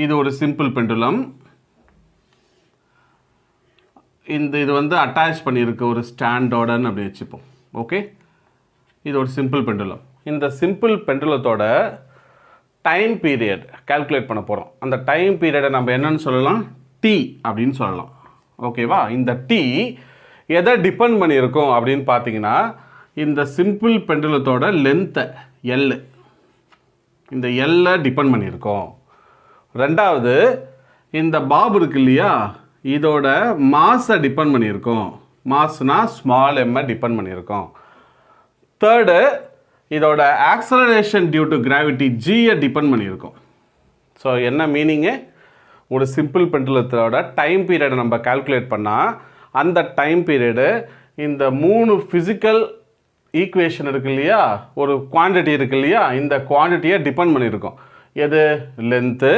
இது ஒரு simple pendulum. இது வந்து அட்டாச் பண்ணியிருக்கு ஒரு ஸ்டாண்டோடன்னு அப்படி வச்சுப்போம். ஓகே, இது ஒரு சிம்பிள் பெண்டுலம். இந்த சிம்பிள் பெண்டுலத்தோட டைம் பீரியட் கால்குலேட் பண்ண போகிறோம். அந்த டைம் பீரியடை நம்ம என்னன்னு சொல்லலாம், டி அப்படின்னு சொல்லலாம். ஓகேவா? இந்த டி எதை டிபெண்ட் பண்ணியிருக்கோம் அப்படின்னு பார்த்தீங்கன்னா, இந்த சிம்பிள் பெண்டுலத்தோட லென்த்தை எல், இந்த எல்லை டிபெண்ட் பண்ணியிருக்கோம். ரெண்டாவது, இந்த பாப் இருக்கு இல்லையா, இதோட மாஸை டிபெண்ட் பண்ணியிருக்கோம். மாஸ்னா ஸ்மால் எம்மை டிபெண்ட் பண்ணியிருக்கோம். தேர்டு, இதோட ஆக்சலரேஷன் டியூ டு கிராவிட்டி ஜியை டிபெண்ட் பண்ணியிருக்கோம். ஸோ என்ன மீனிங்கு, ஒரு சிம்பிள் பெண்டுலத்தோட டைம் பீரியடை நம்ம கால்குலேட் பண்ணால் அந்த டைம் பீரியடு இந்த 3 ஃபிசிக்கல் ஈக்குவேஷன் இருக்கு இல்லையா, ஒரு குவான்டிட்டி இருக்கு இல்லையா, இந்த குவான்டிட்டியை டிபெண்ட் பண்ணியிருக்கோம். எது, லென்த்து,